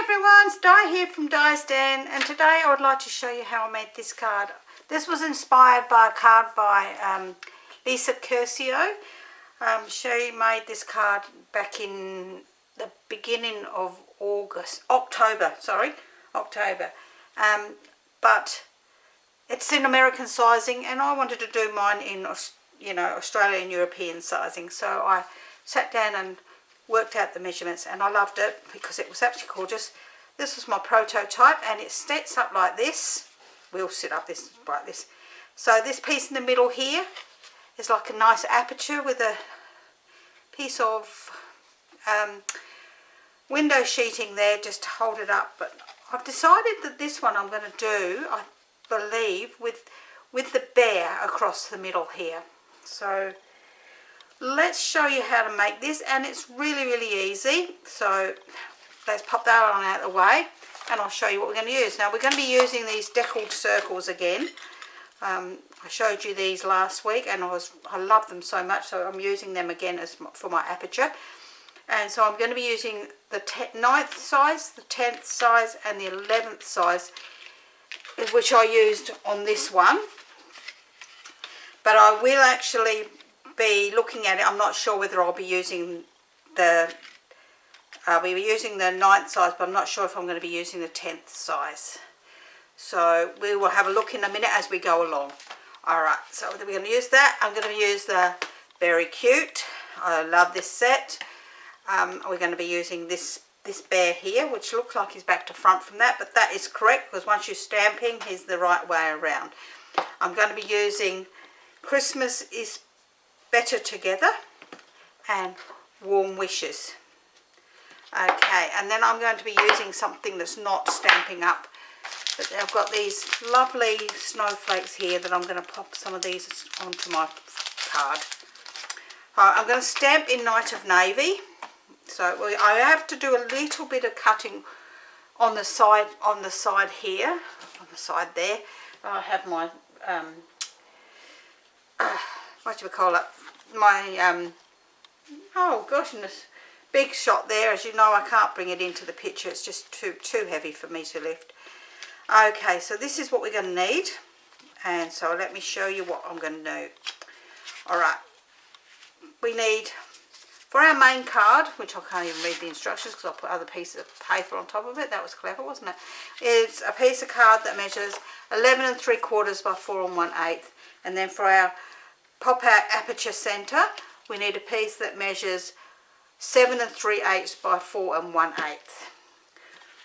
everyone, it's Di here from Di's Den, and today I would like to show you how I made this card. This was inspired by a card by Lisa Curcio. She made this card back in the beginning of October. But it's in American sizing, and I wanted to do mine in Australian European sizing. So I sat down and worked out the measurements, and I loved it because it was absolutely gorgeous. This was my prototype, and it sets up like this. We'll sit up like this. So this piece in the middle here is like a nice aperture with a piece of window sheeting there just to hold it up. But I've decided that this one I'm going to do, I believe, with the bear across the middle here. So let's show you how to make this, and it's really easy. So let's pop that one out of the way, and I'll show you what we're going to use. Now we're going to be using these deckled circles again. I showed you these last week, and I love them so much, so I'm using them again for my aperture. And so I'm going to be using the 9th size, the 10th size, and the 11th size, which I used on this one. But I will actually be looking at it. I'm not sure whether I'll be using the 9th size, but I'm not sure if I'm going to be using the 10th size. So we will have a look in a minute as we go along. Alright, so we're going to use that. I'm going to use the Very Cute. I love this set. We're going to be using this bear here, which looks like he's back to front from that, but that is correct because once you're stamping, he's the right way around. I'm going to be using Christmas is Better Together and Warm Wishes. Okay, and then I'm going to be using something that's not stamping up. But I've got these lovely snowflakes here that I'm going to pop some of these onto my card. I'm going to stamp in Night of Navy. So I have to do a little bit of cutting on the side here, on the side there. I have my what do we call it? My oh goodness, big shot there. As you know, I can't bring it into the picture. It's just too heavy for me to lift. Okay, so this is what we're going to need, and so let me show you what I'm going to do. All right, we need, for our main card, which I can't even read the instructions because I put other pieces of paper on top of it. That was clever, wasn't it? It's a piece of card that measures 11 3/4 by 4 1/8, and then for our pop out aperture center, we need a piece that measures 7 3/8 by 4 1/8.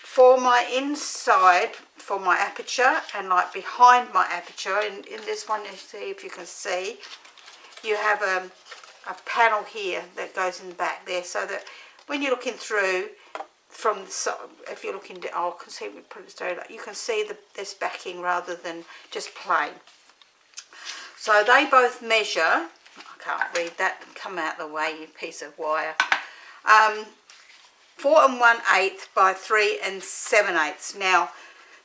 For my inside, for my aperture, and like behind my aperture, in this one, you see, if you can see, you have a panel here that goes in the back there, so that when you're looking through from the side, if you're looking down, I can see, we put it straight up, you can see this backing rather than just plain. So they both measure, I can't read that, come out the way, you piece of wire, 4 1/8 by 3 7/8. Now,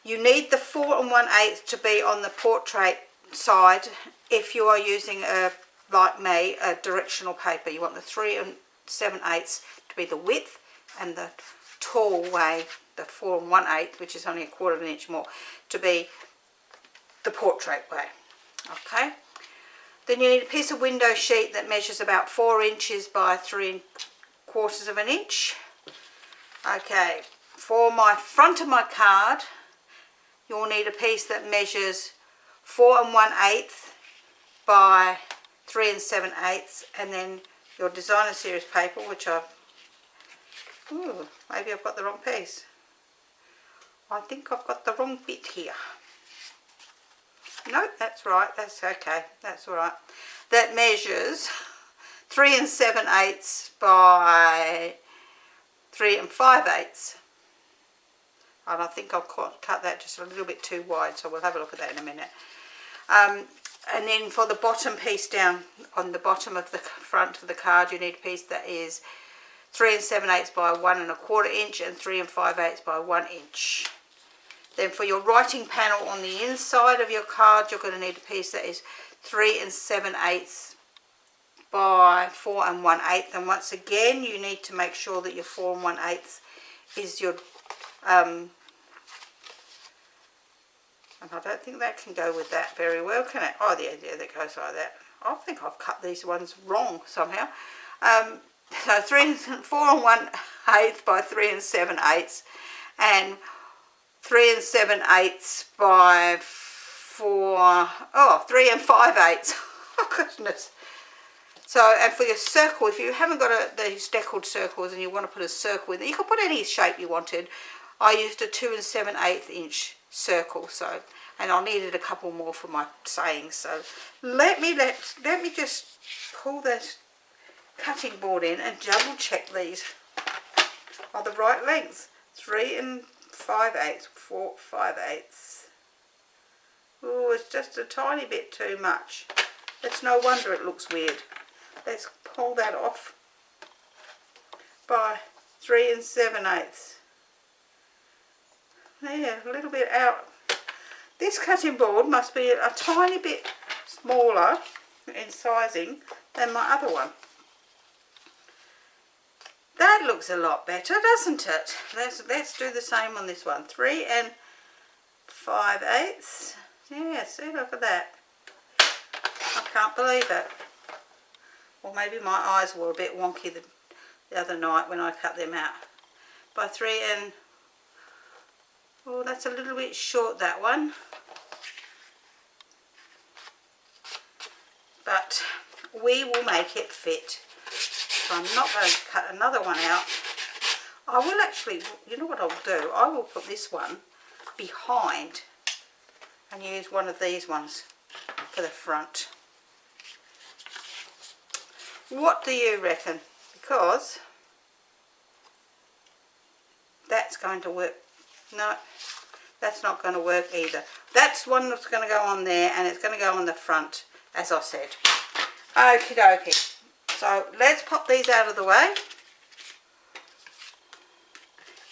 you need the 4 1/8 to be on the portrait side if you are using like me, a directional paper. You want the 3 7/8 to be the width, and the tall way, the 4 1/8, which is only 1/4 of an inch more, to be the portrait way. Okay. Then you need a piece of window sheet that measures about 4 inches by 3/4 of an inch. Okay, for my front of my card, you'll need a piece that measures 4 1/8 by 3 7/8, and then your designer series paper, which maybe I've got the wrong piece. I think I've got the wrong bit here. No, that's right, that's okay, that's all right. That measures 3 7/8 by 3 5/8, and I think I'll cut that just a little bit too wide, so we'll have a look at that in a minute. And then for the bottom piece down on the bottom of the front of the card, you need a piece that is 3 7/8 by 1 1/4 inch and 3 5/8 by 1 inch. Then for your writing panel on the inside of your card, you're going to need a piece that is 3 7/8 by 4 1/8, and once again you need to make sure that your 4 1/8 is your And I don't think that can go with that very well, can it? Oh, yeah, that goes like that. I think I've cut these ones wrong somehow. So 4 1/8 by 3 7/8, and 3 7/8 by 3 5/8. Oh goodness. So, and for your circle, if you haven't got these deckled circles and you want to put a circle in there, you can put any shape you wanted. I used a 2 7/8 inch circle, so, and I needed a couple more for my sayings. So let me just pull this cutting board in and double check these are the right length. 3 5/8, 4 5/8. Oh, it's just a tiny bit too much. It's no wonder it looks weird. Let's pull that off by 3 7/8. There, a little bit out. This cutting board must be a tiny bit smaller in sizing than my other one. That looks a lot better, doesn't it? Let's do the same on this one. 3 5/8. Yeah, see, look at that. I can't believe it. Or maybe my eyes were a bit wonky the other night when I cut them out. By 3 oh, that's a little bit short, that one. But we will make it fit. So I'm not going to cut another one out. I will actually, you know what I'll do? I will put this one behind and use one of these ones for the front. What do you reckon? Because that's going to work. No, that's not going to work either. That's one that's going to go on there, and it's going to go on the front, as I said. Okie dokie. So let's pop these out of the way,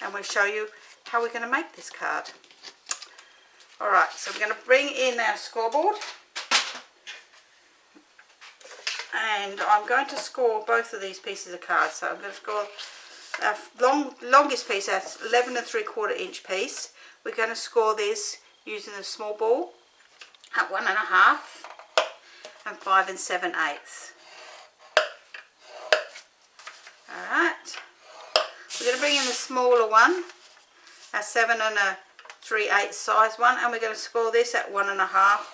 and we'll show you how we're going to make this card. Alright, so we're going to bring in our scoreboard, and I'm going to score both of these pieces of cards. So I'm going to score our longest piece, that's 11 3/4 inch piece. We're going to score this using a small ball at 1.5 and 5 7/8. Alright, we're going to bring in the smaller one, a 7 3/8 size one, and we're going to score this at 1.5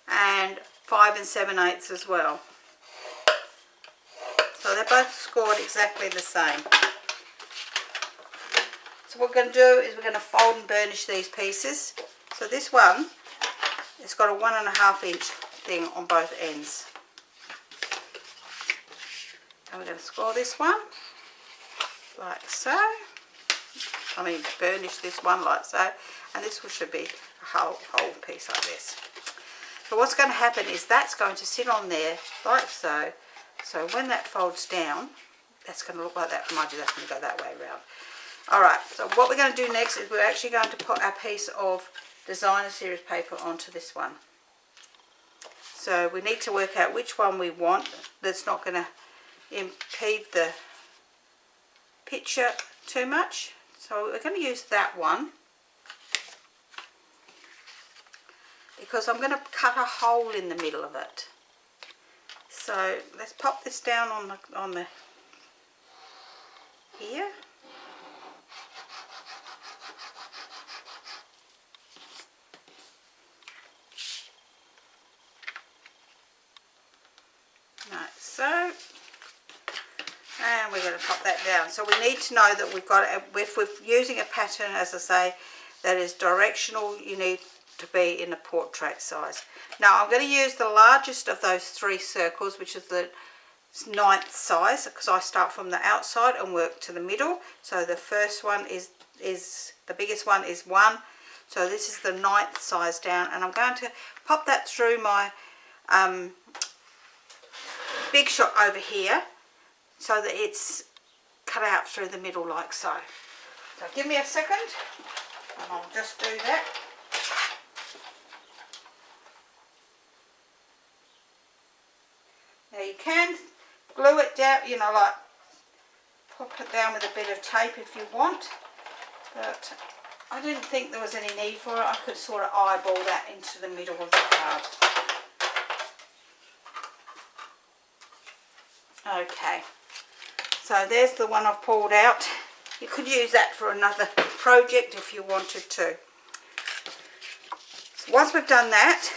and 5 7/8 as well. So they're both scored exactly the same. So what we're going to do is we're going to fold and burnish these pieces. So this one, it's got a 1.5 inch thing on both ends. And we're going to score this one like so. I mean, burnish this one like so, and this one should be a whole piece like this. So what's going to happen is that's going to sit on there like so. So when that folds down, that's going to look like that. Mind you, that's going to go that way around. Alright, so what we're going to do next is we're actually going to put our piece of designer series paper onto this one. So we need to work out which one we want that's not going to impede the picture too much. So we're going to use that one, because I'm going to cut a hole in the middle of it. So let's pop this down on the here. Like so. And we're going to pop that down. So we need to know that we've got, if we're using a pattern, as I say, that is directional, you need to be in a portrait size. Now I'm going to use the largest of those 3 circles, which is the 9th size, because I start from the outside and work to the middle. So the first one is the biggest one is 1. So this is the 9th size down, and I'm going to pop that through my big shot over here, so that it's cut out through the middle like so. So give me a second and I'll just do that. Now you can glue it down, you know, like pop it down with a bit of tape if you want, but I didn't think there was any need for it. I could sort of eyeball that into the middle of the card. Okay, so there's the one I've pulled out. You could use that for another project if you wanted to. So once we've done that,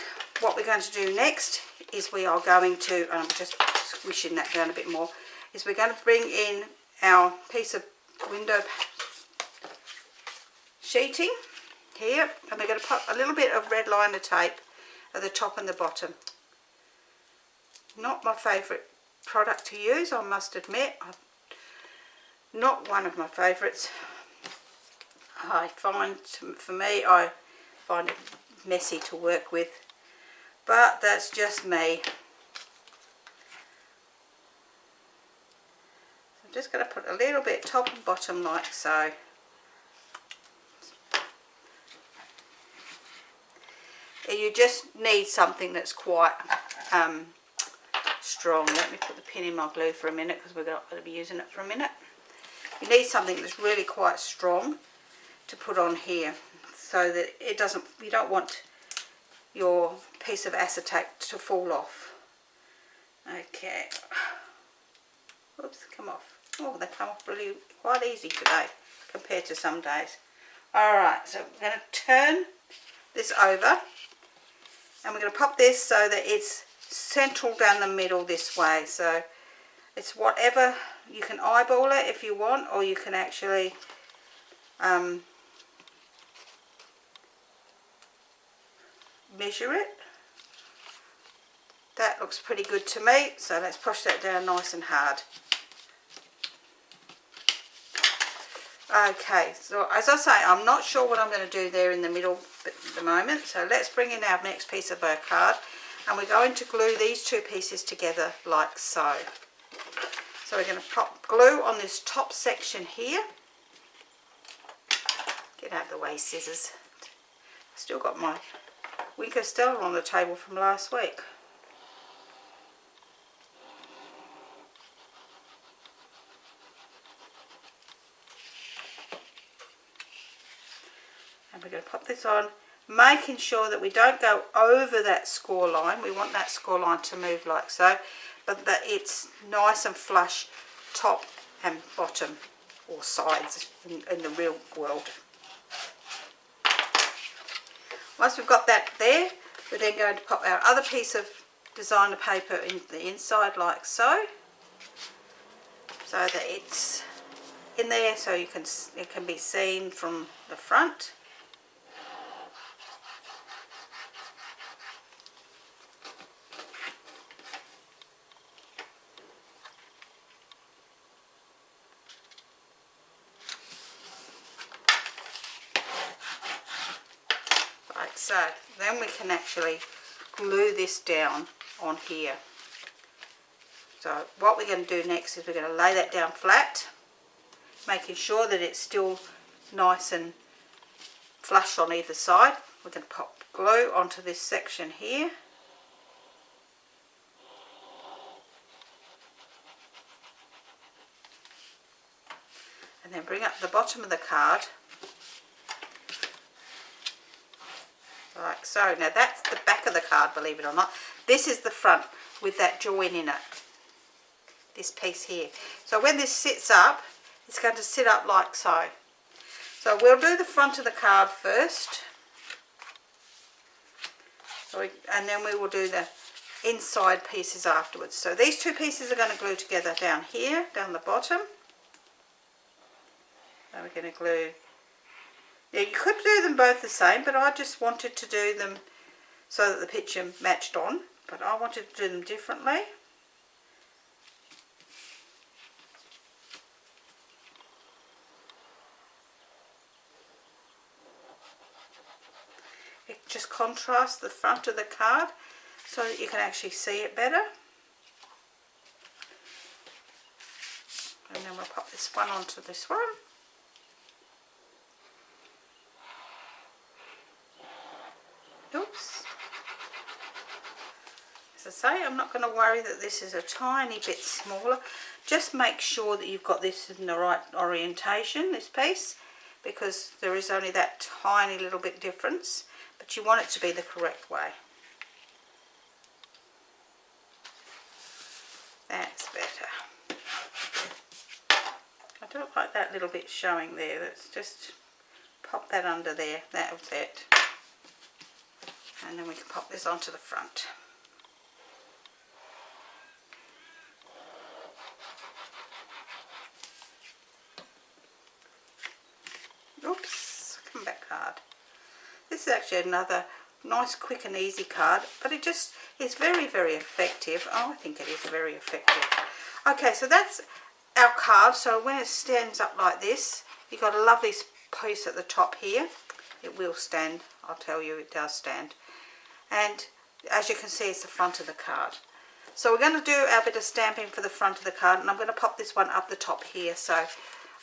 what we're going to do next is we are going to, and I'm just squishing that down a bit more, is we're going to bring in our piece of window sheeting here, and we're going to put a little bit of red liner tape at the top and the bottom. Not my favourite product to use, I must admit. Not one of my favourites. I find, for me, I find it messy to work with, but that's just me. I'm just going to put a little bit top and bottom like so. You just need something that's quite strong. Let me put the pin in my glue for a minute because we're going to be using it for a minute. You need something that's really quite strong to put on here so that it doesn't, you don't want your piece of acetate to fall off. Okay. Oops, come off. Oh, they come off really quite easy today compared to some days. Alright, so we're going to turn this over and we're going to pop this so that it's central down the middle this way. So it's whatever, you can eyeball it if you want, or you can actually measure it. That looks pretty good to me, so let's push that down nice and hard. Okay, so as I say, I'm not sure what I'm going to do there in the middle at the moment, so let's bring in our next piece of our card, and we're going to glue these two pieces together like so. So we're going to pop glue on this top section here. Get out of the way, scissors. Still got my Winker Stella on the table from last week. And we're going to pop this on, making sure that we don't go over that score line. We want that score line to move like so, but that it's nice and flush top and bottom, or sides in the real world. Once we've got that there, we're then going to pop our other piece of designer paper in the inside like so, so that it's in there so it can be seen from the front. So then we can actually glue this down on here. So what we're going to do next is we're going to lay that down flat, making sure that it's still nice and flush on either side. We're going to pop glue onto this section here. And then bring up the bottom of the card. Like so. Now that's the back of the card, believe it or not. This is the front with that join in it. This piece here. So when this sits up, it's going to sit up like so. So we'll do the front of the card first. And then we will do the inside pieces afterwards. So these two pieces are going to glue together down here, down the bottom. And we're going to glue. Now you could do them both the same, but I just wanted to do them so that the picture matched on, but I wanted to do them differently. It just contrasts the front of the card so that you can actually see it better. And then we'll pop this one onto this one. Oops. As I say, I'm not going to worry that this is a tiny bit smaller. Just make sure that you've got this in the right orientation, this piece, because there is only that tiny little bit difference, but you want it to be the correct way. That's better. I don't like that little bit showing there. Let's just pop that under there. That was it. And then we can pop this onto the front. Oops, come back card. This is actually another nice, quick and easy card, but it just is very, very effective. Oh, I think it is very effective. Okay, so that's our card. So when it stands up like this, you've got a lovely piece at the top here. It will stand, I'll tell you, it does stand. And as you can see, it's the front of the card. So we're going to do our bit of stamping for the front of the card, and I'm going to pop this one up the top here. So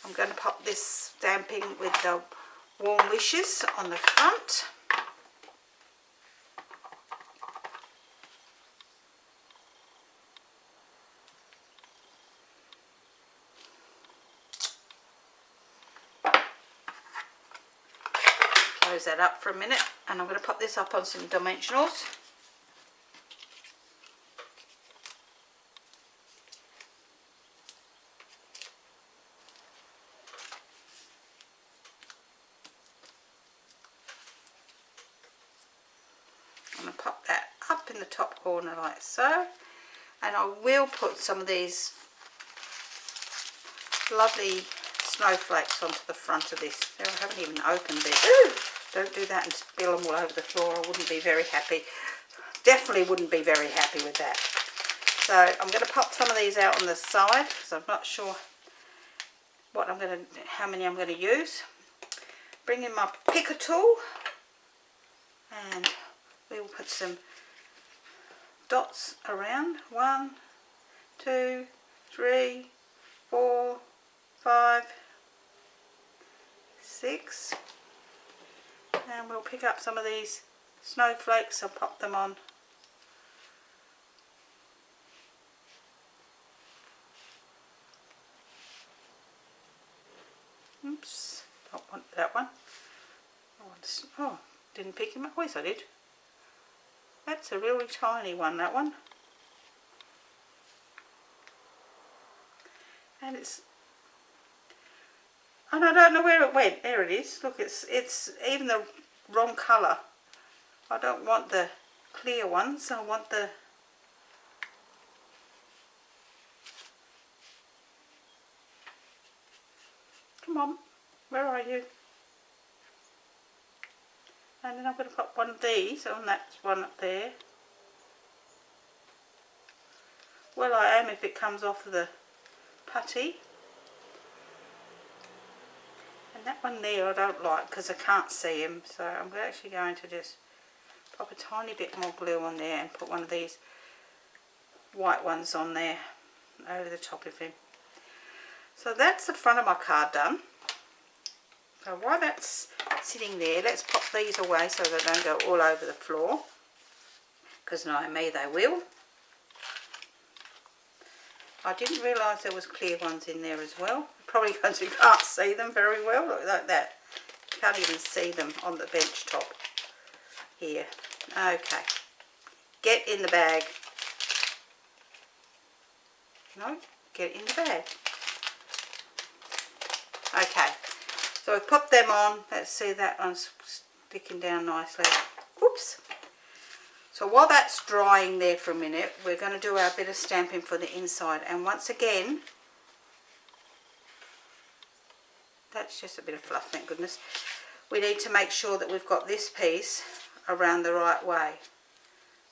I'm going to pop this stamping with the warm wishes on the front. Close that up for a minute, and I'm going to pop this up on some dimensionals. I'm going to pop that up in the top corner like so, and I will put some of these lovely snowflakes onto the front of this. I haven't even opened it. Ooh, don't do that and spill them all over the floor. I wouldn't be very happy. Definitely wouldn't be very happy with that. So I'm going to pop some of these out on the side because I'm not sure what how many I'm going to use. Bring in my picker tool, and we will put some dots around. 1, 2, 3, 4, 5, 6, and we'll pick up some of these snowflakes and pop them on. Oops, don't want that one. Oh, didn't pick him up. Yes, I did. That's a really tiny one, that one. And it's, and I don't know where it went. There it is. Look, it's even the wrong colour. I don't want the clear ones. I want the come on, where are you? And then I'm going to put one of these on that one up there. Well, I am if it comes off of the putty. And that one there I don't like because I can't see him. So I'm actually going to just pop a tiny bit more glue on there and put one of these white ones on there over the top of him. So that's the front of my card done. So while that's sitting there, let's pop these away so they don't go all over the floor, because knowing me they will. I didn't realise there was clear ones in there as well, probably because you can't see them very well. Look like that, you can't even see them on the bench top here. Okay, get in the bag. No, get in the bag. Okay. So we've put them on. Let's see, that one's sticking down nicely. Oops. So while that's drying there for a minute, we're going to do our bit of stamping for the inside. And once again, that's just a bit of fluff, thank goodness. We need to make sure that we've got this piece around the right way.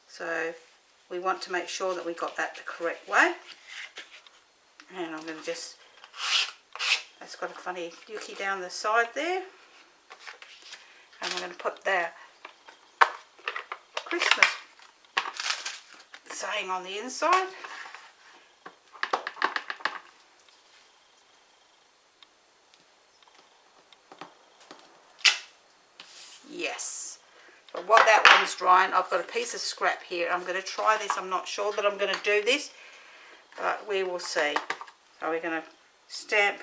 So we want to make sure that we got that the correct way. And I'm going to just, that's got a funny yucky down the side there. And I'm going to put the Christmas saying on the inside. Yes. But while that one's drying, I've got a piece of scrap here. I'm going to try this. I'm not sure that I'm going to do this, but we will see. So we're going to stamp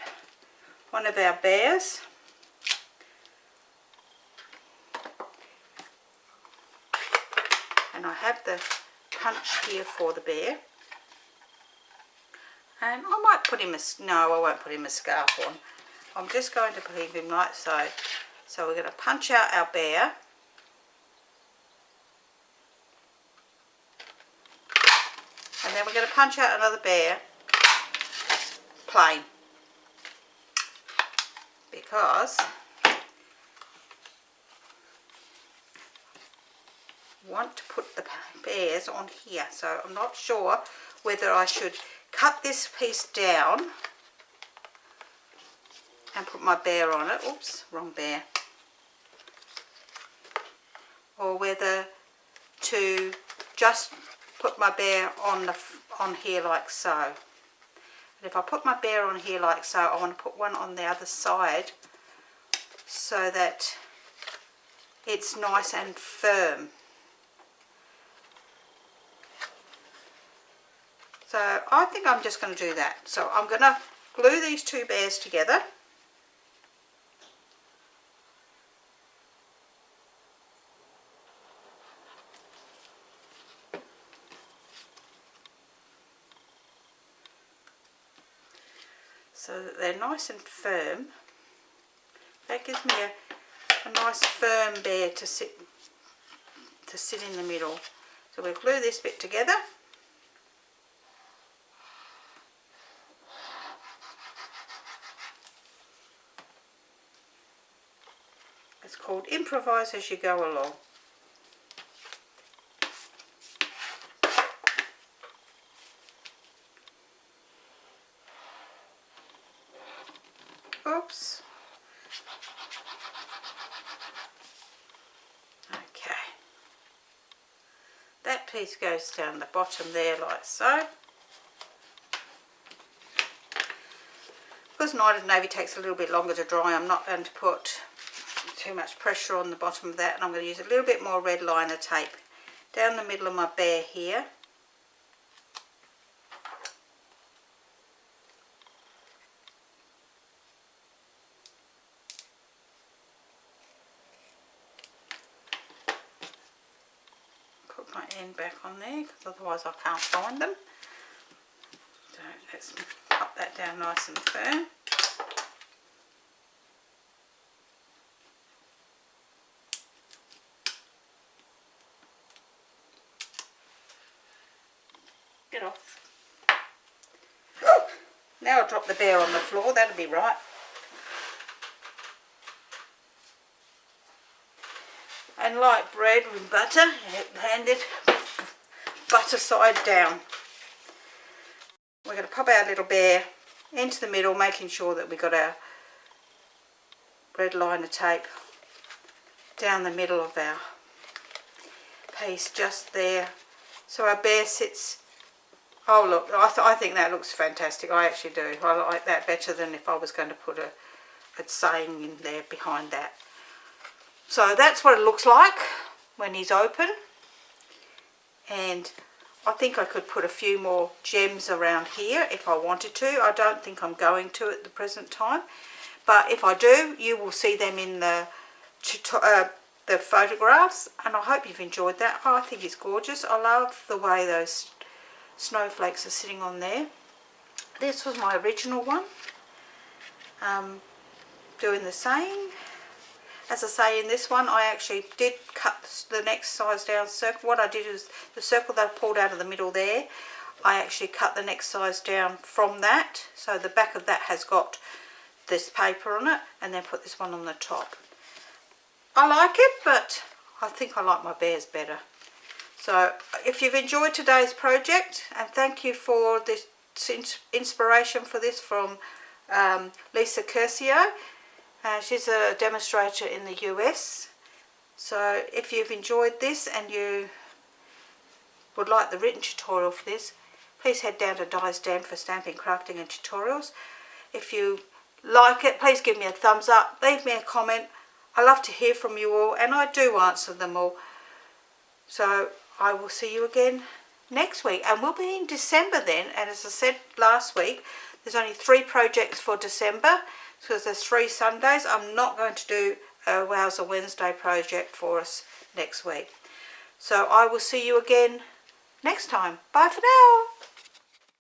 one of our bears. And I have the punch here for the bear. And I might put him no, I won't put him a scarf on. I'm just going to leave him like so. So we're going to punch out our bear. And then we're going to punch out another bear plain. Because I want to put the bears on here. So I'm not sure whether I should cut this piece down and put my bear on it. Oops, wrong bear. Or whether to just put my bear on here like so. And if I put my bear on here like so, I want to put one on the other side so that it's nice and firm. So I think I'm just going to do that. So I'm going to glue these two bears together. So that they're nice and firm. That gives me a nice firm bear to sit in the middle. So we'll glue this bit together. It's called Improvise As You Go Along. Oops. Okay. That piece goes down the bottom there like so. Because Night of Navy takes a little bit longer to dry, I'm not going to put too much pressure on the bottom of that, and I'm going to use a little bit more red liner tape down the middle of my bear here. Put my end back on there because otherwise I can't find them. So let's pop that down nice and firm. Get off. Now I'll drop the bear on the floor, that'll be right. And like bread with butter, hand it butter side down. We're going to pop our little bear into the middle, making sure that we've got our red liner tape down the middle of our piece, just there. So our bear sits. Oh look, I think that looks fantastic. I actually do. I like that better than if I was going to put a saying in there behind that. So that's what it looks like when he's open. And I think I could put a few more gems around here if I wanted to. I don't think I'm going to at the present time. But if I do, you will see them in the photographs. And I hope you've enjoyed that. Oh, I think it's gorgeous. I love the way those snowflakes are sitting on there. This was my original one. Doing the same. As I say, in this one I actually did cut the next size down circle. What I did is the circle that I pulled out of the middle there, I actually cut the next size down from that. So the back of that has got this paper on it, and then put this one on the top. I like it, but I think I like my bears better. So if you've enjoyed today's project, and thank you for this inspiration for this from Lisa Curcio. She's a demonstrator in the US. So if you've enjoyed this and you would like the written tutorial for this, please head down to Di's Dam for stamping, crafting and tutorials. If you like it, please give me a thumbs up, leave me a comment. I love to hear from you all, and I do answer them all. So I will see you again next week, and we'll be in December then. And as I said last week, there's only 3 projects for December because there's 3 Sundays. I'm not going to do a Wowza Wednesday project for us next week. So I will see you again next time. Bye for now.